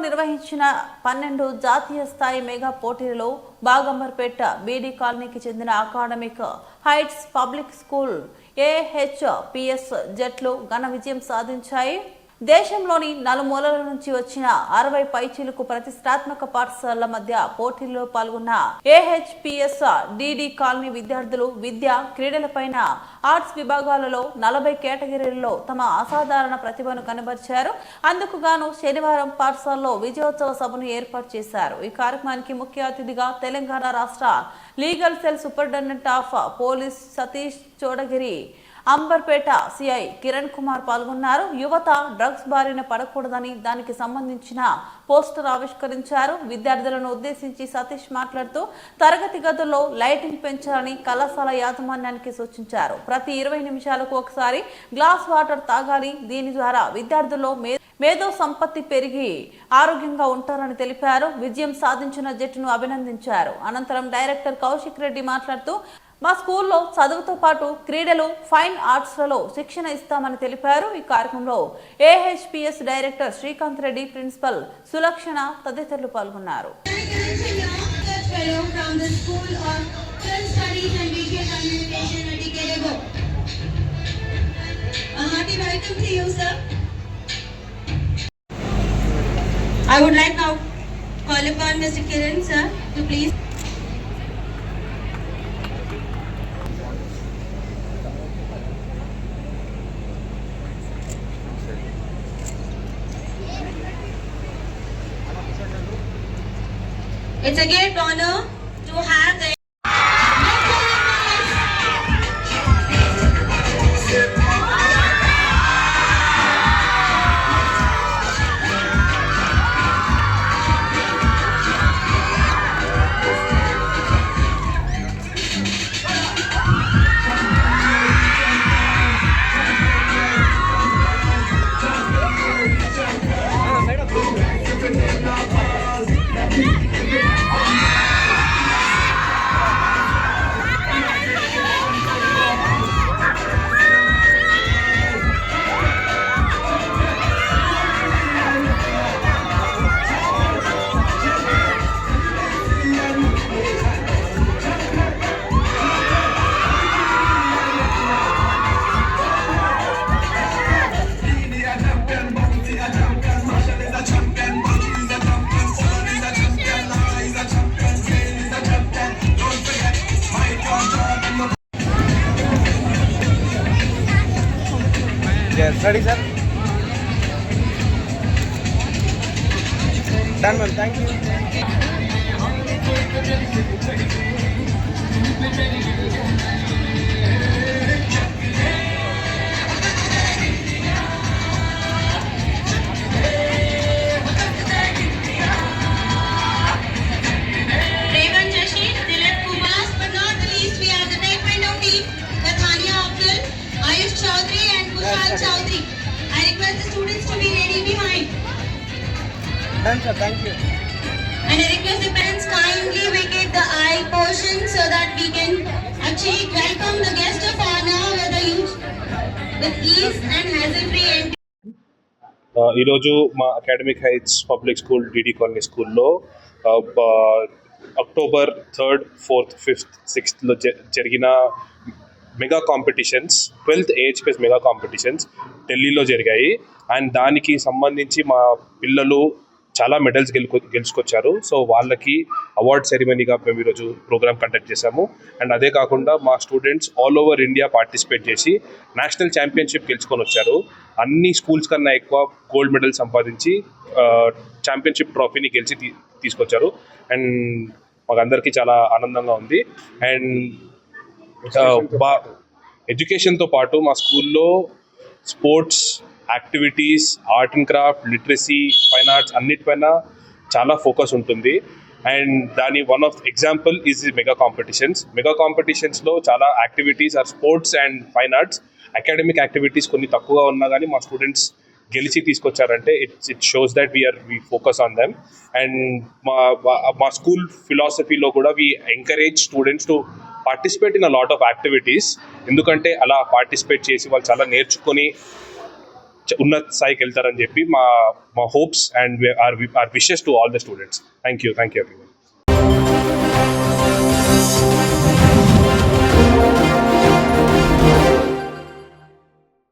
నిర్వహించిన 12 జాతీయ స్థాయి మెగా పోటీలలో బాగంబర్పేట బీడీ కాలనీకి చెందిన academic heights public school AHPS జట్లు ఘన విజయం సాధించాయి. దేశంలోని నలుమూలల నుంచి వచ్చిన 60 పైచీలకు ప్రతిష్టాత్మక పాఠశాలల మధ్య పోటీల్లో పాల్గొన్న AHPS DD కాలనీ విద్యార్థులు విద్య, క్రీడలపైన ఆర్ట్స్ విభాగాలలో 40 కేటగిరీలలో తమ అసాధారణ ప్రతిభను కనబరిచారు. అందుకు గాను శనివారం పాఠశాలలో విజయోత్సవ సభను ఏర్పాటు చేశారు. ఈ కార్యక్రమానికి ముఖ్య అతిథిగా తెలంగాణ రాష్ట్ర legal cell superintendent of police Satish Chodagiri, Amberpet CI Kiran Kumar పాల్గొన్నారు. యువత డ్రగ్స్ బారిన పడకూడదని దానికి సంబంధించిన పోస్టర్ ఆవిష్కరించారు. విద్యార్థులను ఉద్దేశించి సతీష్ మాట్లాడుతూ తరగతి గదుల్లో లైటింగ్ పెంచాలని కళాశాల యాజమాన్యానికి సూచించారు. ప్రతి 20 నిమిషాలకు ఒకసారి గ్లాస్ వాటర్ తాగాలి. దీని ద్వారా విద్యార్థుల్లో మేధో సంపత్తి పెరిగి ఆరోగ్యంగా ఉంటారని తెలిపారు. విజయం సాధించిన జట్టును అభినందించారు. అనంతరం డైరెక్టర్ కౌశిక్ రెడ్డి మాట్లాడుతూ మా స్కూల్లో చదువుతో పాటు క్రీడలు, ఫైన్ ఆర్ట్స్లలో శిక్షణ ఇస్తామని తెలిపారు. ఈ కార్యక్రమంలో AHPS director Srikanth Reddy, principal Sulakshana తదితరులు పాల్గొన్నారు. I would like now call upon Mr. Kiran sir to please. It's a great honor to have the Yes, ready sir? Done ma'am, thank you. Chaudhary. I request the students to be ready behind. Done sir, thank you. And I request the parents kindly vacate the I portion so that we can actually welcome the guest of honor with ease and hassle-free entry. ఈరోజు మా academic heights public school DD colony స్కూల్లో October 3rd, 4th, 5th, 6th జరిగిన mega competitions 12th AHPS mega competitions ఢిల్లీలో జరిగాయి. And దానికి సంబంధించి మా పిల్లలు చాలా మెడల్స్ గెలుచుకొచ్చారు. సో వాళ్ళకి అవార్డ్ సెరిమనీగా మేము ఈరోజు ప్రోగ్రామ్ కండక్ట్ చేశాము. అండ్ అదే కాకుండా మా students all over India participate చేసి నేషనల్ ఛాంపియన్షిప్ గెలుచుకొని వచ్చారు. అన్ని స్కూల్స్ కన్నా ఎక్కువ గోల్డ్ మెడల్ సంపాదించి ఛాంపియన్షిప్ ట్రోఫీని గెలిచి తీసుకొచ్చారు. అండ్ మాకు అందరికీ చాలా ఆనందంగా ఉంది. అండ్ ఎడ్యుకేషన్తో పాటు మా స్కూల్లో sports activities, art and craft, literacy, fine arts అన్నిటిపైన చాలా ఫోకస్ ఉంటుంది. అండ్ దాని one of example is mega కాంపిటీషన్స్లో చాలా activities are sports and fine arts. Academic activities కొన్ని తక్కువగా ఉన్నా కానీ మా స్టూడెంట్స్ గెలిచి తీసుకొచ్చారంటే it shows that we focus on them. And మా స్కూల్ ఫిలాసఫీలో కూడా we encourage students to participate in a lot of activities. ఎందుకంటే అలా పార్టిసిపేట్ చేసి వాళ్ళు చాలా నేర్చుకొని ఉన్నత స్థాయికి వెళ్తారని చెప్పి మా hopes and our wishes to all the students. Thank you.